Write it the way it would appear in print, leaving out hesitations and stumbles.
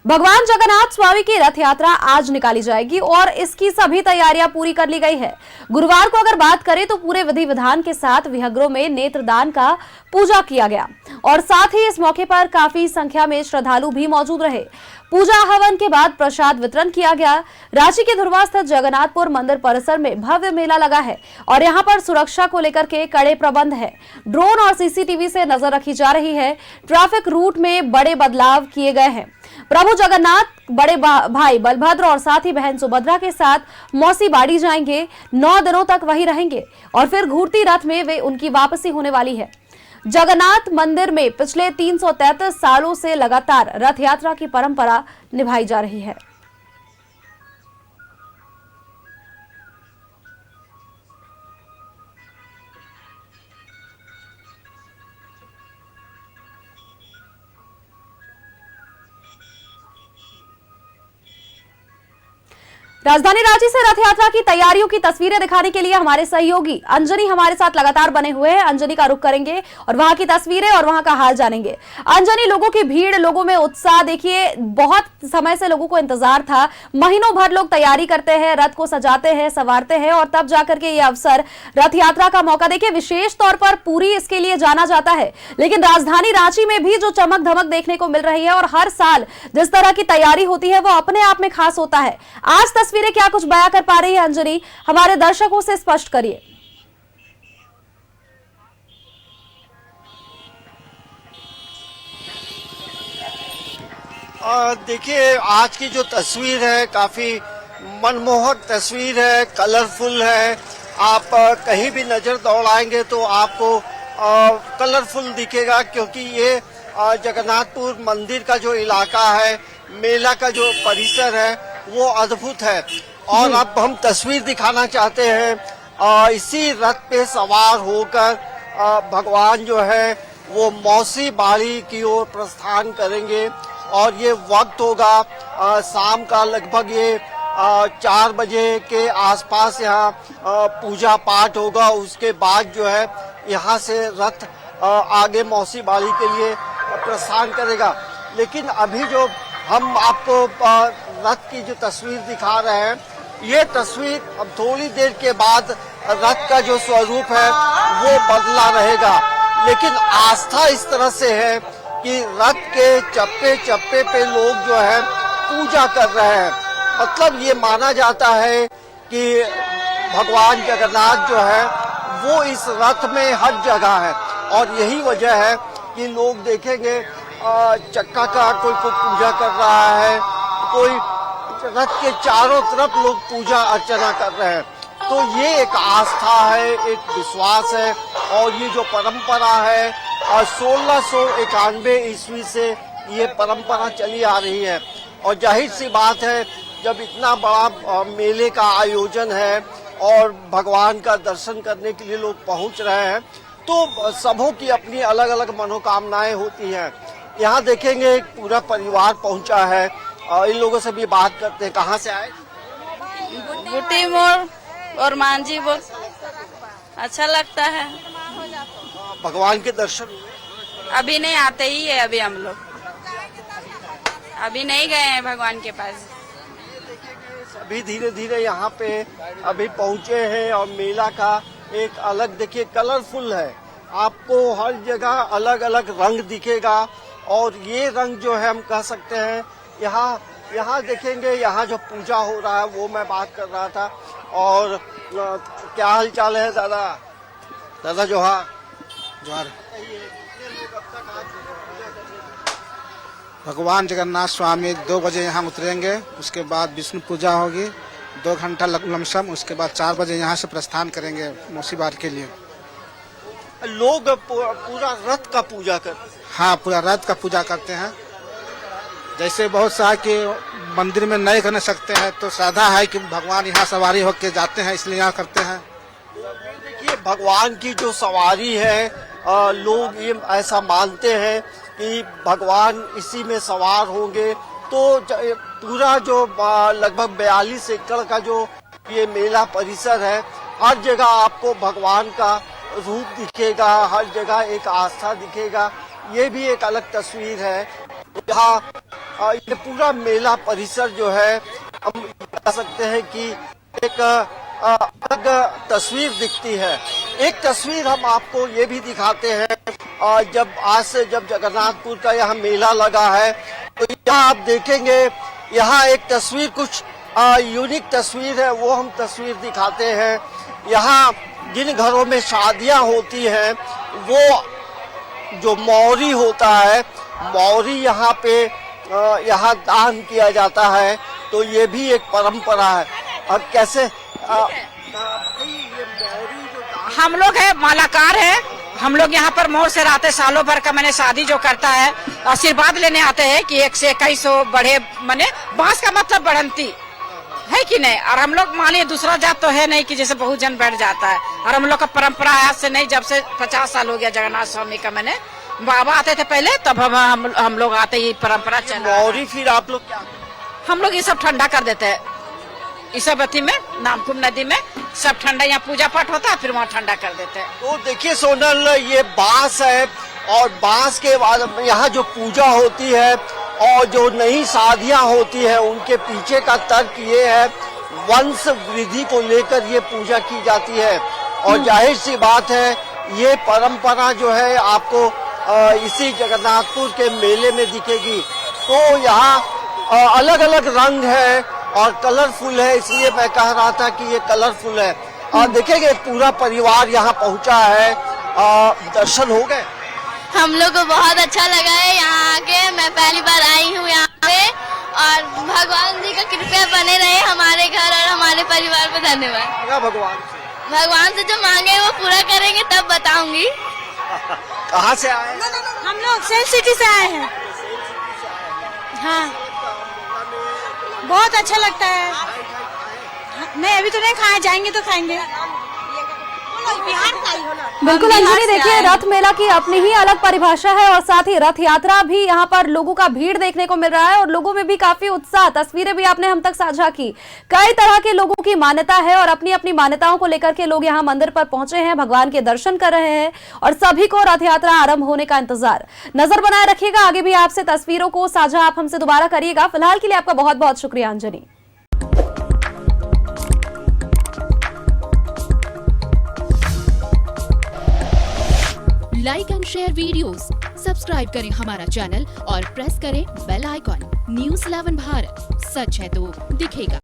भगवान जगन्नाथ स्वामी की रथ यात्रा आज निकाली जाएगी और इसकी सभी तैयारियां पूरी कर ली गई है। गुरुवार को अगर बात करें तो पूरे विधि विधान के साथ विहंगरों में नेत्रदान का पूजा किया गया और साथ ही इस मौके पर काफी संख्या में श्रद्धालु भी मौजूद रहे। पूजा हवन के बाद प्रसाद वितरण किया गया। रांची के धुरवा स्थित जगन्नाथपुर मंदिर परिसर में भव्य मेला लगा है और यहां पर सुरक्षा को लेकर के कड़े प्रबंध है। ड्रोन और सीसीटीवी से नजर रखी जा रही है। ट्रैफिक रूट में बड़े बदलाव किए गए हैं। प्रभु जगन्नाथ बड़े भाई बलभद्र और साथ ही बहन सुभद्रा के साथ मौसी बाड़ी जाएंगे। 9 दिनों तक वहीं रहेंगे और फिर घूरती रथ में वे उनकी वापसी होने वाली है। जगन्नाथ मंदिर में पिछले 333 सालों से लगातार रथ यात्रा की परंपरा निभाई जा रही है। राजधानी रांची से रथ यात्रा की तैयारियों की तस्वीरें दिखाने के लिए हमारे सहयोगी अंजनी हमारे साथ लगातार बने हुए हैं। अंजनी का रुख करेंगे और वहां की तस्वीरें और वहां का हाल जानेंगे। अंजनी, लोगों की भीड़, लोगों में उत्साह, देखिए बहुत समय से लोगों को इंतजार था। महीनों भर लोग तैयारी करते हैं, रथ को सजाते हैं, संवारते हैं और तब जाकर के ये अवसर रथ यात्रा का मौका देखिए विशेष तौर पर पूरी इसके लिए जाना जाता है। लेकिन राजधानी रांची में भी जो चमक धमक देखने को मिल रही है और हर साल जिस तरह की तैयारी होती है वो अपने आप में खास होता है। आज तस्वीरें क्या कुछ बयां कर पा रही है अंजनी, हमारे दर्शकों से स्पष्ट करिए। देखिए, आज की जो तस्वीर है काफी मनमोहक तस्वीर है, कलरफुल है। आप कहीं भी नजर दौड़ाएंगे तो आपको कलरफुल दिखेगा, क्योंकि ये जगन्नाथपुर मंदिर का जो इलाका है, मेला का जो परिसर है वो अद्भुत है। और अब हम तस्वीर दिखाना चाहते हैं। इसी रथ पे सवार होकर भगवान जो है वो मौसी बाड़ी की ओर प्रस्थान करेंगे और ये वक्त होगा शाम का लगभग ये 4 बजे के आसपास यहाँ पूजा पाठ होगा। उसके बाद जो है यहाँ से रथ आगे मौसी बाड़ी के लिए प्रस्थान करेगा। लेकिन अभी जो हम आपको रथ की जो तस्वीर दिखा रहे हैं, ये तस्वीर अब थोड़ी देर के बाद रथ का जो स्वरूप है वो बदला रहेगा। लेकिन आस्था इस तरह से है कि रथ के चप्पे चप्पे पे लोग जो है पूजा कर रहे हैं। मतलब ये माना जाता है कि भगवान जगन्नाथ जो है वो इस रथ में हर जगह है और यही वजह है कि लोग देखेंगे चक्का का कोई पूजा कर रहा है, कोई रथ के चारों तरफ लोग पूजा अर्चना कर रहे हैं। तो ये एक आस्था है, एक विश्वास है और ये जो परंपरा है 1691 ईस्वी से ये परंपरा चली आ रही है। और जाहिर सी बात है, जब इतना बड़ा मेले का आयोजन है और भगवान का दर्शन करने के लिए लोग पहुंच रहे हैं तो सबों की अपनी अलग अलग मनोकामनाएं होती हैं। यहाँ देखेंगे एक पूरा परिवार पहुंचा है। इन लोगों से भी बात करते हैं। कहाँ से आए? गुटी मोड़ और मांझी बोल। अच्छा लगता है। भगवान के दर्शन अभी नहीं, आते ही है अभी हम लोग, अभी नहीं गए हैं भगवान के पास। अभी धीरे धीरे यहाँ पे अभी पहुँचे हैं और मेला का एक अलग देखिए कलरफुल है। आपको हर जगह अलग अलग रंग दिखेगा और ये रंग जो है हम कह सकते हैं यहाँ देखेंगे, यहाँ जो पूजा हो रहा है वो मैं बात कर रहा था। और क्या हाल चाल है दादा? दादा जोहार। जोहार। भगवान जगन्नाथ स्वामी 2 बजे यहाँ उतरेंगे, उसके बाद विष्णु पूजा होगी 2 घंटा लमसम, उसके बाद 4 बजे यहाँ से प्रस्थान करेंगे मौसी बाड़ी के लिए। लोग पूरा रथ का पूजा करते हैं? हाँ, पूरा रथ का पूजा करते हैं। जैसे बहुत सा कि मंदिर में नहीं कर सकते हैं तो साधा है कि भगवान यहाँ सवारी होके जाते हैं, इसलिए यहाँ करते हैं। देखिए, भगवान की जो सवारी है लोग ये ऐसा मानते हैं कि भगवान इसी में सवार होंगे। तो पूरा जो लगभग 42 एकड़ का जो ये मेला परिसर है, हर जगह आपको भगवान का रूप दिखेगा, हर जगह एक आस्था दिखेगा। ये भी एक अलग तस्वीर है। यहाँ ये पूरा मेला परिसर जो है हम कह सकते हैं कि एक अलग तस्वीर दिखती है। एक तस्वीर हम आपको ये भी दिखाते हैं, जब जगन्नाथपुर का यहाँ मेला लगा है तो यहाँ आप देखेंगे, यहाँ एक तस्वीर कुछ यूनिक तस्वीर है, वो हम तस्वीर दिखाते हैं। यहाँ जिन घरों में शादियां होती हैं वो जो मौरी होता है, मौरी यहाँ पे यहाँ दान किया जाता है, तो ये भी एक परंपरा है। अब कैसे हम लोग है मालाकार है, हम लोग यहाँ पर मोर से रहते, सालों भर का मैंने शादी जो करता है आशीर्वाद लेने आते हैं कि 1 से 21 बढ़े, मैंने बांस का मतलब बढ़ंती है कि नहीं। और हम लोग मानिए दूसरा जात तो है नहीं कि जैसे बहुत जन बैठ जाता है, और हम लोग का परंपरा है आज से नहीं, जब से 50 साल हो गया जगन्नाथ स्वामी का, मैंने बाबा आते थे पहले, तब हम लोग आते ही परंपरा चला। मौरी फिर आप लोग क्या, हम लोग ये सब ठंडा कर देते हैं, इस सब अथी में नामकुम नदी में सब ठंडा, यहाँ पूजा पाठ होता है फिर वहाँ ठंडा कर देते हैं। तो देखिए सोनल, ये बांस है और बांस के बाद यहाँ जो पूजा होती है और जो नई शादियां होती है उनके पीछे का तर्क ये है, वंश वृद्धि को लेकर ये पूजा की जाती है। और जाहिर सी बात है ये परंपरा जो है आपको इसी जगन्नाथपुर के मेले में दिखेगी। तो यहाँ अलग अलग रंग है और कलरफुल है, इसलिए मैं कह रहा था कि ये कलरफुल है। और देखेंगे पूरा परिवार यहाँ पहुँचा है, दर्शन हो गए। हम लोग को बहुत अच्छा लगा है यहाँ आके, मैं पहली बार आई हूँ यहाँ पे, और भगवान जी का कृपया बने रहे हमारे घर और हमारे परिवार पे। धन्यवाद। भगवान से जो मांगे वो पूरा करेंगे, तब बताऊंगी। कहाँ से आए? हम लोग सेल सिटी से आए हैं। हाँ, बहुत अच्छा लगता है। नहीं अभी तो नहीं खाए, जाएंगे तो खाएंगे। बिल्कुल अंजलि, देखिए रथ मेला की अपनी ही अलग परिभाषा है और साथ ही रथ यात्रा भी यहाँ पर लोगों का भीड़ देखने को मिल रहा है और लोगों में भी काफी उत्साह। तस्वीरें भी आपने हम तक साझा की। कई तरह के लोगों की मान्यता है और अपनी अपनी मान्यताओं को लेकर के लोग यहाँ मंदिर पर पहुंचे हैं, भगवान के दर्शन कर रहे हैं और सभी को रथ यात्रा आरंभ होने का इंतजार। नजर बनाए रखिएगा, आगे भी आपसे तस्वीरों को साझा आप हमसे दोबारा करिएगा। फिलहाल के लिए आपका बहुत बहुत शुक्रिया Anjali. Like and share videos, subscribe करें हमारा चैनल और प्रेस करें बेल आइकॉन। न्यूज़ 11 भारत, सच है तो दिखेगा।